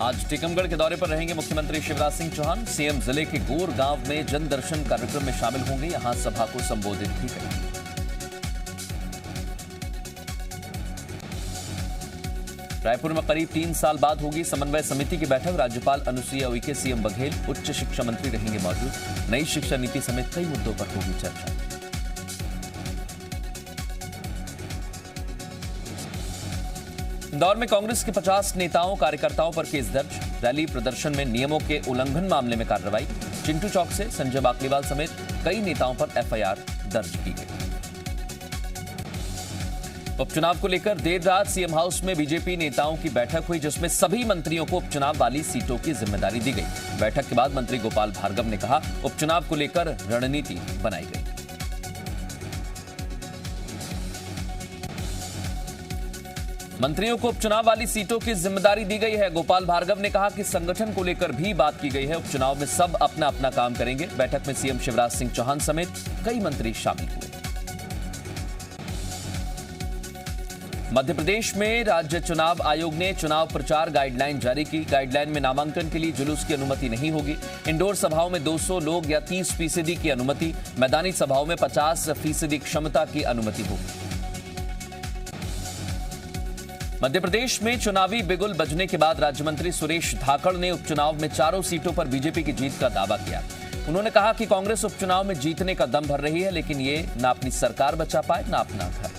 आज टीकमगढ़ के दौरे पर रहेंगे मुख्यमंत्री शिवराज सिंह चौहान। सीएम जिले के गोर गांव में जन दर्शन कार्यक्रम में शामिल होंगे, यहां सभा को संबोधित भी करेंगे। रायपुर में करीब 3 साल बाद होगी समन्वय समिति की बैठक। राज्यपाल अनुसुईया उइके, सीएम बघेल, उच्च शिक्षा मंत्री रहेंगे मौजूद। नई शिक्षा नीति समेत कई मुद्दों पर होगी चर्चा। इंदौर में कांग्रेस के 50 नेताओं कार्यकर्ताओं पर केस दर्ज। रैली प्रदर्शन में नियमों के उल्लंघन मामले में कार्रवाई। चिंटू चौक से संजय बाकलीवाल समेत कई नेताओं पर एफआईआर दर्ज की गई। उपचुनाव को लेकर देर रात सीएम हाउस में बीजेपी नेताओं की बैठक हुई, जिसमें सभी मंत्रियों को उपचुनाव वाली सीटों की जिम्मेदारी दी गई। बैठक के बाद मंत्री गोपाल भार्गव ने कहा, उपचुनाव को लेकर रणनीति बनाई गई। मंत्रियों को उपचुनाव वाली सीटों की जिम्मेदारी दी गई है। गोपाल भार्गव ने कहा कि संगठन को लेकर भी बात की गई है। उपचुनाव में सब अपना अपना काम करेंगे। बैठक में सीएम शिवराज सिंह चौहान समेत कई मंत्री शामिल हुए। मध्य प्रदेश में राज्य चुनाव आयोग ने चुनाव प्रचार गाइडलाइन जारी की। गाइडलाइन में नामांकन के लिए जुलूस की अनुमति नहीं होगी। इंडोर सभाओं में 200 लोग या 30% की अनुमति, मैदानी सभाओं में 50% क्षमता की अनुमति होगी। मध्य प्रदेश में चुनावी बिगुल बजने के बाद राज्य मंत्री सुरेश धाकड़ ने उपचुनाव में चारों सीटों पर बीजेपी की जीत का दावा किया। उन्होंने कहा कि कांग्रेस उपचुनाव में जीतने का दम भर रही है, लेकिन ये ना अपनी सरकार बचा पाए ना अपना घर।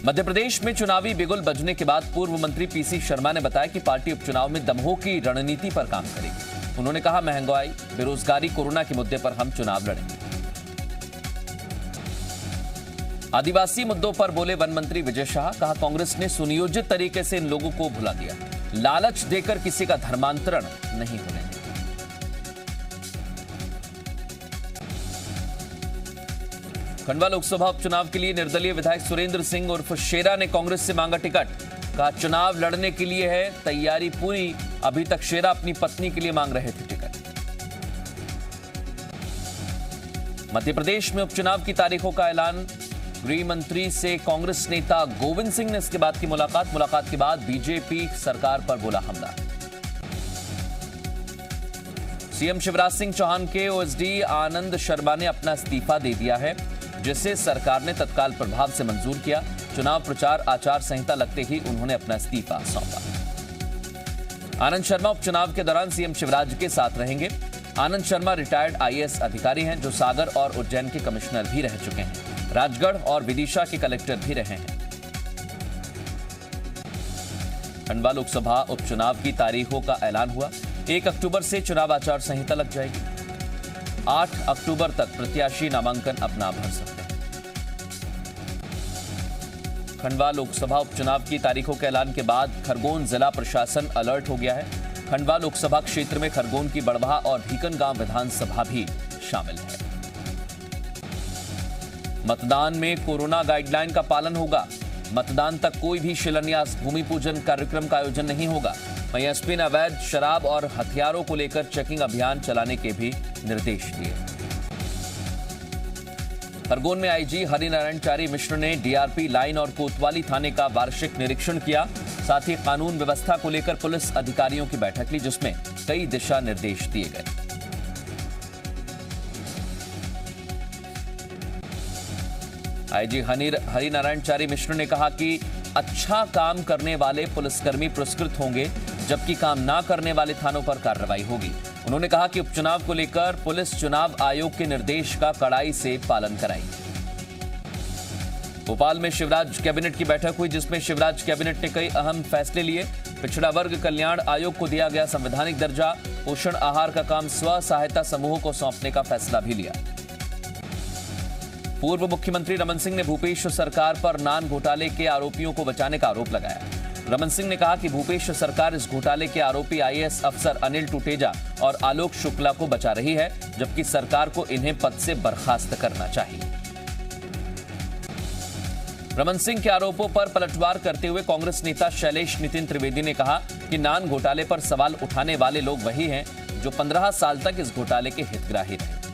मध्य प्रदेश में चुनावी बिगुल बजने के बाद पूर्व मंत्री पीसी शर्मा ने बताया कि पार्टी उपचुनाव में दमोह की रणनीति पर काम करेगी। उन्होंने कहा, महंगाई, बेरोजगारी, कोरोना के मुद्दे पर हम चुनाव लड़ेंगे। आदिवासी मुद्दों पर बोले वन मंत्री विजय शाह। कहा, कांग्रेस ने सुनियोजित तरीके से इन लोगों को भुला दिया। लालच देकर किसी का धर्मांतरण नहीं होने। खंडवा लोकसभा उपचुनाव के लिए निर्दलीय विधायक सुरेंद्र सिंह उर्फ शेरा ने कांग्रेस से मांगा टिकट। कहा, चुनाव लड़ने के लिए है तैयारी पूरी। अभी तक शेरा अपनी पत्नी के लिए मांग रहे थे टिकट। मध्य प्रदेश में उपचुनाव की तारीखों का ऐलान। गृह मंत्री से कांग्रेस नेता गोविंद सिंह ने इसके बाद की मुलाकात के बाद बीजेपी सरकार पर बोला हमला। सीएम शिवराज सिंह चौहान के ओएसडी आनंद शर्मा ने अपना इस्तीफा दे दिया है, जिसे सरकार ने तत्काल प्रभाव से मंजूर किया। चुनाव प्रचार आचार संहिता लगते ही उन्होंने अपना इस्तीफा सौंपा। आनंद शर्मा उपचुनाव के दौरान सीएम शिवराज के साथ रहेंगे। आनंद शर्मा रिटायर्ड आईएएस अधिकारी हैं, जो सागर और उज्जैन के कमिश्नर भी रह चुके हैं। राजगढ़ और विदिशा के कलेक्टर भी रहे हैं। खंडवा लोकसभा उपचुनाव की तारीखों का ऐलान हुआ। 1 अक्टूबर से चुनाव आचार संहिता लग जाएगी। 8 अक्टूबर तक प्रत्याशी नामांकन अपना भर सकते हैं। खंडवा लोकसभा उपचुनाव की तारीखों के ऐलान के बाद खरगोन जिला प्रशासन अलर्ट हो गया है। खंडवा लोकसभा क्षेत्र में खरगोन की बड़वा और भीकनगांव विधानसभा भी शामिल है। मतदान में कोरोना गाइडलाइन का पालन होगा। मतदान तक कोई भी शिलान्यास, भूमि पूजन कार्यक्रम का आयोजन नहीं होगा। वहीं एसपी ने अवैध शराब और हथियारों को लेकर चेकिंग अभियान चलाने के भी निर्देश दिए। खरगोन में आईजी हरिनारायण मिश्र ने डीआरपी लाइन और कोतवाली थाने का वार्षिक निरीक्षण किया। साथ ही कानून व्यवस्था को लेकर पुलिस अधिकारियों की बैठक ली, जिसमें कई दिशा निर्देश दिए गए। आईजी हरिनारायण मिश्र ने कहा कि अच्छा काम करने वाले पुलिसकर्मी पुरस्कृत होंगे, जबकि काम ना करने वाले थानों पर कार्रवाई होगी। उन्होंने कहा कि उपचुनाव को लेकर पुलिस चुनाव आयोग के निर्देश का कड़ाई से पालन कराएगी। भोपाल में शिवराज कैबिनेट की बैठक हुई, जिसमें शिवराज कैबिनेट ने कई अहम फैसले लिए। पिछड़ा वर्ग कल्याण आयोग को दिया गया संवैधानिक दर्जा। पोषण आहार का काम स्व सहायता समूहों को सौंपने का फैसला भी लिया। पूर्व मुख्यमंत्री रमन सिंह ने भूपेश सरकार पर नान घोटाले के आरोपियों को बचाने का आरोप लगाया। रमन सिंह ने कहा कि भूपेश सरकार इस घोटाले के आरोपी आईएएस अफसर अनिल टुटेजा और आलोक शुक्ला को बचा रही है, जबकि सरकार को इन्हें पद से बर्खास्त करना चाहिए। रमन सिंह के आरोपों पर पलटवार करते हुए कांग्रेस नेता शैलेश नितिन त्रिवेदी ने कहा कि नान घोटाले पर सवाल उठाने वाले लोग वही हैं जो 15 साल तक इस घोटाले के हितग्राही रहे।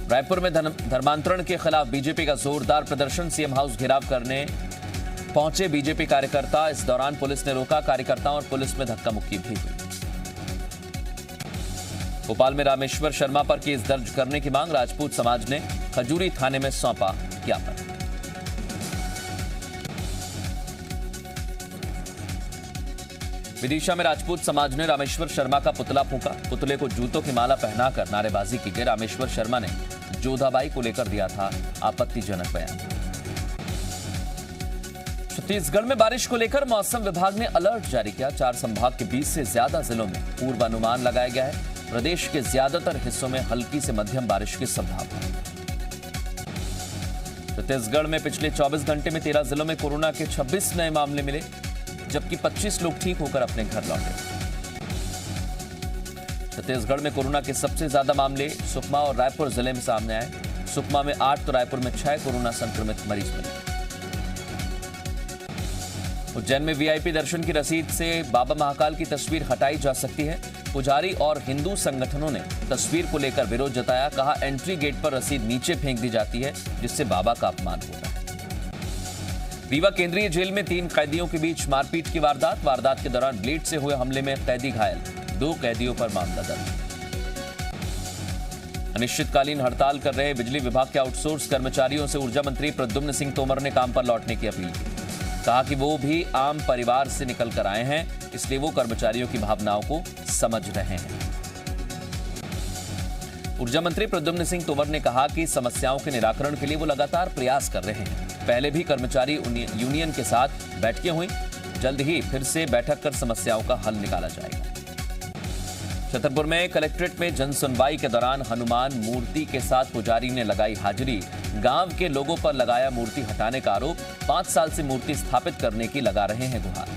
रायपुर में धर्मांतरण के खिलाफ बीजेपी का जोरदार प्रदर्शन। सीएम हाउस घेराव करने पहुंचे बीजेपी कार्यकर्ता। इस दौरान पुलिस ने रोका, कार्यकर्ताओं और पुलिस में धक्का मुक्की भी हुई। भोपाल में रामेश्वर शर्मा पर केस दर्ज करने की मांग, राजपूत समाज ने खजूरी थाने में सौंपा ज्ञापन। विदिशा में राजपूत समाज ने रामेश्वर शर्मा का पुतला फूंका। पुतले को जूतों की माला पहनाकर नारेबाजी की गई। रामेश्वर शर्मा ने जोधाबाई को लेकर दिया था आपत्तिजनक बयान। छत्तीसगढ़ में बारिश को लेकर मौसम विभाग ने अलर्ट जारी किया। 4 संभाग के 20 से ज्यादा जिलों में पूर्वानुमान लगाया गया है। प्रदेश के ज्यादातर हिस्सों में हल्की से मध्यम बारिश की संभावना। छत्तीसगढ़ में पिछले 24 घंटे में 13 जिलों में कोरोना के 26 नए मामले मिले, जबकि 25 लोग ठीक होकर अपने घर लौटे। छत्तीसगढ़ में कोरोना के सबसे ज्यादा मामले सुकमा और रायपुर जिले में सामने आए। सुकमा में 8 तो रायपुर में 6 कोरोना संक्रमित मरीज मिले। उज्जैन में वीआईपी दर्शन की रसीद से बाबा महाकाल की तस्वीर हटाई जा सकती है। पुजारी और हिंदू संगठनों ने तस्वीर को लेकर विरोध जताया। कहा, एंट्री गेट पर रसीद नीचे फेंक दी जाती है, जिससे बाबा का अपमान होता है। रीवा केंद्रीय जेल में 3 कैदियों के बीच मारपीट की वारदात के दौरान ब्लेड से हुए हमले में कैदी घायल, 2 कैदियों पर मामला दर्ज। अनिश्चितकालीन हड़ताल कर रहे बिजली विभाग के आउटसोर्स कर्मचारियों से ऊर्जा मंत्री प्रद्युम्न सिंह तोमर ने काम पर लौटने की अपील की। कहा कि वो भी आम परिवार से निकल कर आए हैं, इसलिए वो कर्मचारियों की भावनाओं को समझ रहे हैं। ऊर्जा मंत्री प्रद्युम्न सिंह तोमर ने कहा कि समस्याओं के निराकरण के लिए वो लगातार प्रयास कर रहे हैं। पहले भी कर्मचारी यूनियन के साथ बैठकें हुई, जल्द ही फिर से बैठक कर समस्याओं का हल निकाला जाएगा। छतरपुर में कलेक्ट्रेट में जनसुनवाई के दौरान हनुमान मूर्ति के साथ पुजारी ने लगाई हाजिरी। गांव के लोगों पर लगाया मूर्ति हटाने का आरोप। 5 साल से मूर्ति स्थापित करने की लगा रहे हैं गुहार।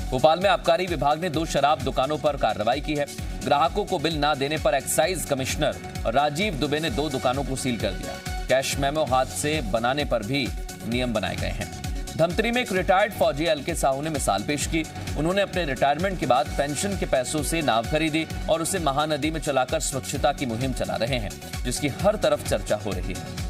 भोपाल में आबकारी विभाग ने 2 शराब दुकानों पर कार्रवाई की है। ग्राहकों को बिल न देने पर एक्साइज कमिश्नर राजीव दुबे ने 2 दुकानों को सील कर दिया। कैश मेमो हाथ से बनाने पर भी नियम बनाए गए हैं। धमतरी में एक रिटायर्ड फौजी एलके साहू ने मिसाल पेश की। उन्होंने अपने रिटायरमेंट के बाद पेंशन के पैसों से नाव खरीदी और उसे महानदी में चलाकर स्वच्छता की मुहिम चला रहे हैं, जिसकी हर तरफ चर्चा हो रही है।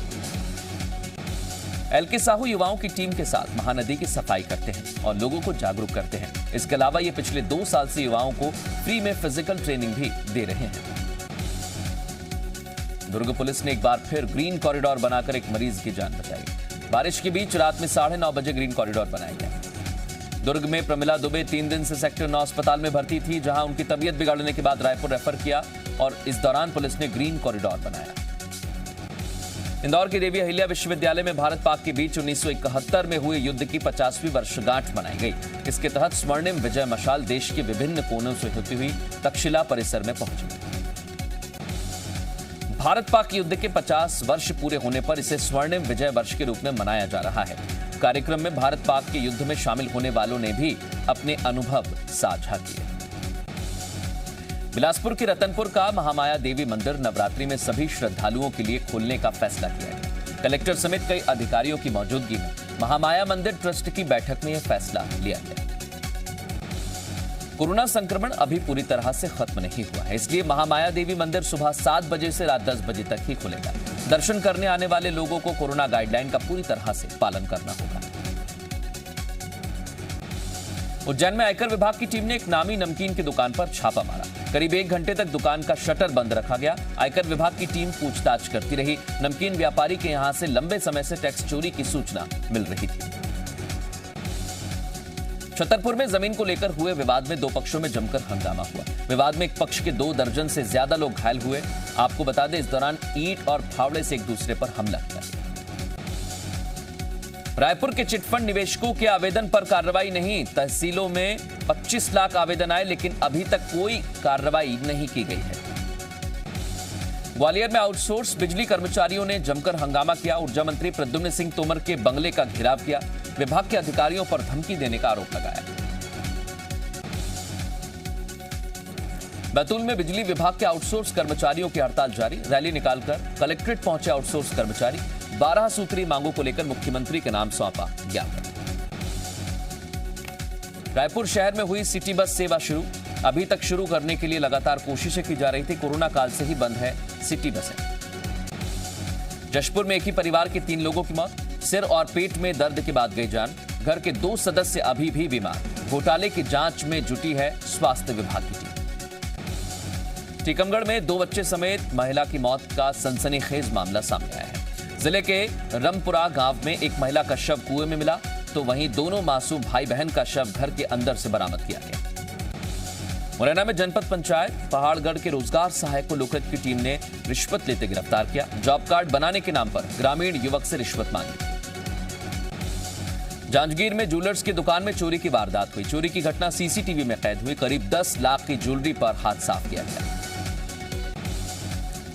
एलके साहू युवाओं की टीम के साथ महानदी की सफाई करते हैं और लोगों को जागरूक करते हैं। इसके अलावा ये पिछले 2 साल से युवाओं को फ्री में फिजिकल ट्रेनिंग भी दे रहे हैं। दुर्ग पुलिस ने एक बार फिर ग्रीन कॉरिडोर बनाकर एक मरीज की जान बचाई। बारिश के बीच रात में 9:30 बजे ग्रीन कॉरिडोर बनाया गया। दुर्ग में प्रमिला दुबे 3 दिन से सेक्टर 9 अस्पताल में भर्ती थी, जहां उनकी तबीयत बिगड़ने के बाद रायपुर रेफर किया और इस दौरान पुलिस ने ग्रीन कॉरिडोर बनाया। इंदौर के देवी अहिल्या विश्वविद्यालय में भारत पाक के बीच 1971 में हुए युद्ध की 50वीं वर्षगांठ मनाई गई। इसके तहत स्वर्णिम विजय मशाल देश के विभिन्न कोनों से होती हुई तक्षशिला परिसर में पहुंची। भारत पाक युद्ध के 50 वर्ष पूरे होने पर इसे स्वर्णिम विजय वर्ष के रूप में मनाया जा रहा है। कार्यक्रम में भारत पाक के युद्ध में शामिल होने वालों ने भी अपने अनुभव साझा किए। बिलासपुर के रतनपुर का महामाया देवी मंदिर नवरात्रि में सभी श्रद्धालुओं के लिए खोलने का फैसला किया गया। कलेक्टर समेत कई अधिकारियों की मौजूदगी में महामाया मंदिर ट्रस्ट की बैठक में यह फैसला लिया गया। कोरोना संक्रमण अभी पूरी तरह से खत्म नहीं हुआ है, इसलिए महामाया देवी मंदिर सुबह 7 बजे से रात 10 बजे तक ही खुलेगा। दर्शन करने आने वाले लोगों को कोरोना गाइडलाइन का पूरी तरह से पालन करना होगा। उज्जैन में आयकर विभाग की टीम ने एक नामी नमकीन की दुकान पर छापा मारा। करीब 1 घंटे तक दुकान का शटर बंद रखा गया। आयकर विभाग की टीम पूछताछ करती रही। नमकीन व्यापारी के यहां से लंबे समय से टैक्स चोरी की सूचना मिल रही थी। छतरपुर में जमीन को लेकर हुए विवाद में 2 पक्षों में जमकर हंगामा हुआ। विवाद में एक पक्ष के 2 दर्जन से ज्यादा लोग घायल हुए। आपको बता दें, इस दौरान ईंट और फावड़े से एक दूसरे पर हमला किया। रायपुर के चिटफंड निवेशकों के आवेदन पर कार्रवाई नहीं। तहसीलों में 25 लाख आवेदन आए, लेकिन अभी तक कोई कार्रवाई नहीं की गई है। ग्वालियर में आउटसोर्स बिजली कर्मचारियों ने जमकर हंगामा किया। ऊर्जा मंत्री प्रद्युम्न सिंह तोमर के बंगले का घेराव किया। विभाग के अधिकारियों पर धमकी देने का आरोप लगाया। बैतूल में बिजली विभाग के आउटसोर्स कर्मचारियों की हड़ताल जारी। रैली निकालकर कलेक्ट्रेट पहुंचे आउटसोर्स कर्मचारी। 12 सूत्री मांगों को लेकर मुख्यमंत्री के नाम सौंपा ज्ञापन। रायपुर शहर में हुई सिटी बस सेवा शुरू। अभी तक शुरू करने के लिए लगातार कोशिशें की जा रही थी। कोरोना काल से ही बंद है सिटी बसें। जशपुर में एक ही परिवार के 3 लोगों की मौत। सिर और पेट में दर्द के बाद गई जान। घर के 2 सदस्य अभी भी बीमार। घोटाले की जांच में जुटी है स्वास्थ्य विभाग की टीम। टीकमगढ़ में 2 बच्चे समेत महिला की मौत का सनसनीखेज मामला सामने आया है। जिले के रमपुरा गांव में एक महिला का शव कुएं में मिला, तो वहीं दोनों मासूम भाई बहन का शव घर के अंदर से बरामद किया गया। मुरैना में जनपद पंचायत पहाड़गढ़ के रोजगार सहायक को लोकायुक्त की टीम ने रिश्वत लेते गिरफ्तार किया। जॉब कार्ड बनाने के नाम पर ग्रामीण युवक से रिश्वत मांगी। जांजगीर में ज्वेलर्स की दुकान में चोरी की वारदात हुई। चोरी की घटना सीसीटीवी में कैद हुई। करीब 10 लाख की ज्वेलरी पर हाथ साफ किया गया।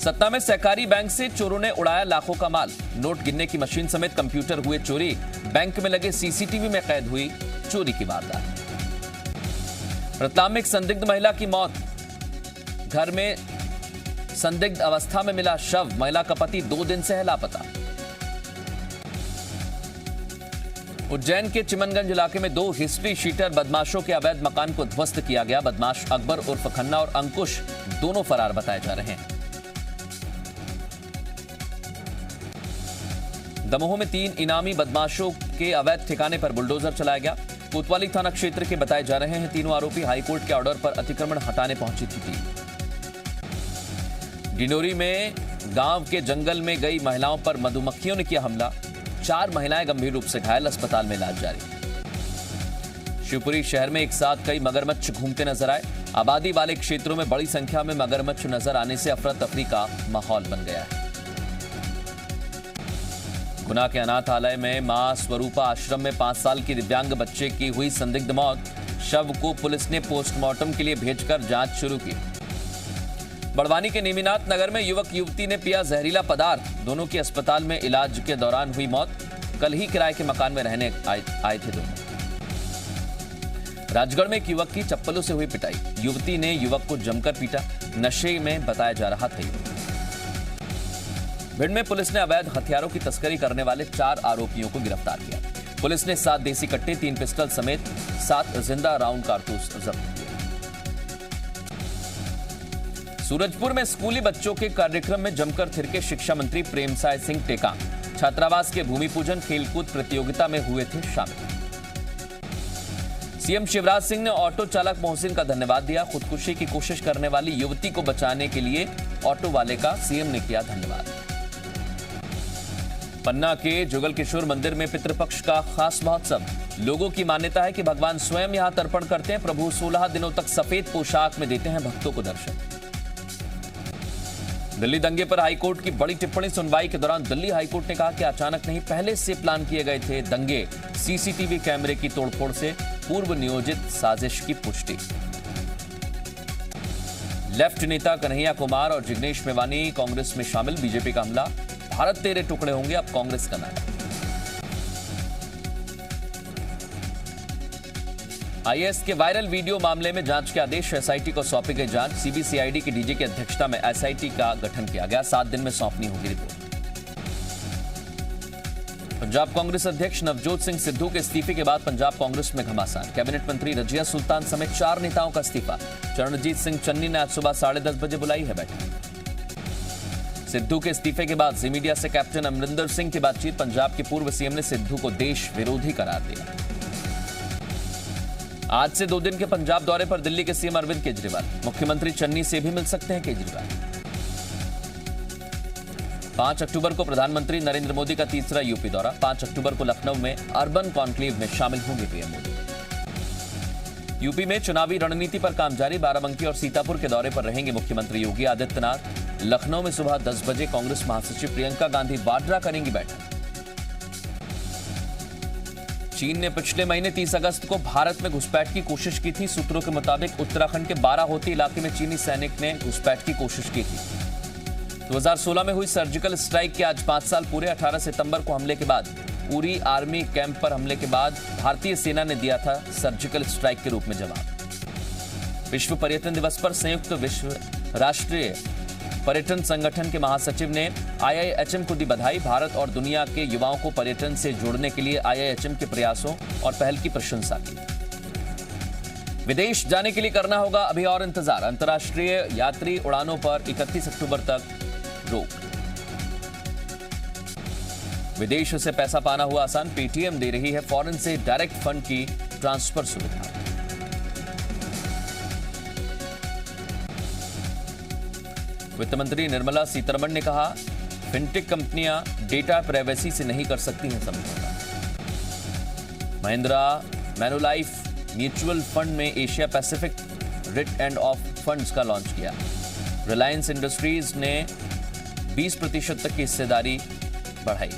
सत्ता में सहकारी बैंक से चोरों ने उड़ाया लाखों का माल। नोट गिनने की मशीन समेत कंप्यूटर हुए चोरी। बैंक में लगे सीसीटीवी में कैद हुई चोरी की वारदात। रतलाम में एक संदिग्ध महिला की मौत। घर में संदिग्ध अवस्था में मिला शव। महिला का पति 2 दिन से है लापता। उज्जैन के चिमनगंज इलाके में 2 हिस्ट्री शीटर बदमाशों के अवैध मकान को ध्वस्त किया गया। बदमाश अकबर उर्फ खन्ना और अंकुश दोनों फरार बताए जा रहे हैं। दमोह में 3 इनामी बदमाशों के अवैध ठिकाने पर बुलडोजर चलाया गया। कोतवाली थाना क्षेत्र के बताए जा रहे हैं तीनों आरोपी। हाईकोर्ट के ऑर्डर पर अतिक्रमण हटाने पहुंची थी टीम। डिंडोरी में गांव के जंगल में गई महिलाओं पर मधुमक्खियों ने किया हमला। 4 महिलाएं गंभीर रूप से घायल, अस्पताल में इलाज जारी। शिवपुरी शहर में एक साथ कई मगरमच्छ घूमते नजर आए। आबादी वाले क्षेत्रों में बड़ी संख्या में मगरमच्छ नजर आने से अफरा तफरी का माहौल बन गया है। गुना के अनाथालय में मां स्वरूपा आश्रम में 5 साल की दिव्यांग बच्चे की हुई संदिग्ध मौत। शव को पुलिस ने पोस्टमार्टम के लिए भेजकर जांच शुरू की। बड़वानी के नेमिनाथ नगर में युवक युवती ने पिया जहरीला पदार्थ। दोनों की अस्पताल में इलाज के दौरान हुई मौत। कल ही किराए के मकान में रहने आए थे दोनों। राजगढ़ में एक युवक की चप्पलों से हुई पिटाई। युवती ने युवक को जमकर पीटा। नशे में बताया जा रहा था युवक। भिंड में पुलिस ने अवैध हथियारों की तस्करी करने वाले 4 आरोपियों को गिरफ्तार किया। पुलिस ने 7 देसी कट्टे, 3 पिस्टल समेत 7 जिंदा राउंड कारतूस जब्त किए। सूरजपुर में स्कूली बच्चों के कार्यक्रम में जमकर थिरके शिक्षा मंत्री प्रेमसाय सिंह टेकाम। छात्रावास के भूमि पूजन खेलकूद प्रतियोगिता में हुए थे शामिल। सीएम शिवराज सिंह ने ऑटो चालक मोहसिन का धन्यवाद दिया। खुदकुशी की कोशिश करने वाली युवती को बचाने के लिए ऑटो वाले का सीएम ने किया धन्यवाद। पन्ना के जुगल किशोर मंदिर में पितृपक्ष का खास महोत्सव। लोगों की मान्यता है कि भगवान स्वयं यहां तर्पण करते हैं। प्रभु 16 दिनों तक सफेद पोशाक में देते हैं भक्तों को दर्शन। दिल्ली दंगे पर हाईकोर्ट की बड़ी टिप्पणी। सुनवाई के दौरान दिल्ली हाईकोर्ट ने कहा कि अचानक नहीं, पहले से प्लान किए गए थे दंगे। सीसीटीवी कैमरे की तोड़फोड़ से पूर्व नियोजित साजिश की पुष्टि। लेफ्ट नेता कन्हैया कुमार और जिग्नेश मेवानी कांग्रेस में शामिल। बीजेपी का हमला। भारत तेरे टुकड़े होंगे अब कांग्रेस का नारा। आईएएस के वायरल वीडियो मामले में जांच के आदेश। एसआईटी को सौंपी गई जांच। सीबीसीआईडी के डीजी की अध्यक्षता में एसआईटी का गठन किया गया। 7 दिन में सौंपनी होगी रिपोर्ट। पंजाब कांग्रेस अध्यक्ष नवजोत सिंह सिद्धू के इस्तीफे के बाद पंजाब कांग्रेस में घमासान। कैबिनेट मंत्री रजिया सुल्तान समेत 4 नेताओं का इस्तीफा। चरणजीत सिंह चन्नी ने आज सुबह 10:30 बजे बुलाई है बैठक। सिद्धू के इस्तीफे के बाद जी मीडिया से कैप्टन अमरिंदर सिंह की बातचीत। पंजाब के पूर्व सीएम ने सिद्धू को देश विरोधी करार दिया। आज से 2 दिन के पंजाब दौरे पर दिल्ली के सीएम अरविंद केजरीवाल। मुख्यमंत्री चन्नी से भी मिल सकते हैं केजरीवाल। 5 अक्टूबर को प्रधानमंत्री नरेंद्र मोदी का तीसरा यूपी दौरा। 5 अक्टूबर को लखनऊ में अर्बन कॉन्क्लेव में शामिल होंगे पीएम मोदी। यूपी में चुनावी रणनीति पर काम जारी। बाराबंकी और सीतापुर के दौरे पर रहेंगे मुख्यमंत्री योगी आदित्यनाथ। लखनऊ में सुबह 10 बजे कांग्रेस महासचिव प्रियंका गांधी वाड्रा करेंगी बैठक। चीन ने पिछले महीने 30 अगस्त को भारत में घुसपैठ की कोशिश की थी। सूत्रों के मुताबिक उत्तराखंड के बाराहोती इलाके में चीनी सैनिक ने घुसपैठ की कोशिश की थी। 2016 में हुई सर्जिकल स्ट्राइक के आज 5 साल पूरे। 18 सितंबर को हमले के बाद उरी आर्मी कैंप पर हमले के बाद भारतीय सेना ने दिया था सर्जिकल स्ट्राइक के रूप में जवाब। विश्व पर्यटन दिवस पर संयुक्त विश्व राष्ट्रीय पर्यटन संगठन के महासचिव ने आईआईएचएम को दी बधाई। भारत और दुनिया के युवाओं को पर्यटन से जोड़ने के लिए आईआईएचएम के प्रयासों और पहल की प्रशंसा की। विदेश जाने के लिए करना होगा अभी और इंतजार। अंतर्राष्ट्रीय यात्री उड़ानों पर 31 अक्टूबर तक रोक। विदेश से पैसा पाना हुआ आसान, पेटीएम दे रही है फॉरेन से डायरेक्ट फंड की ट्रांसफर सुविधा। वित्त मंत्री निर्मला सीतारमण ने कहा, फिनटेक कंपनियां डेटा प्राइवेसी से नहीं कर सकती हैं समझौता। महिंद्रा मैनुलाइफ म्यूचुअल फंड में Asia Pacific writ end of funds का लॉन्च किया। रिलायंस इंडस्ट्रीज ने 20% तक की हिस्सेदारी बढ़ाई।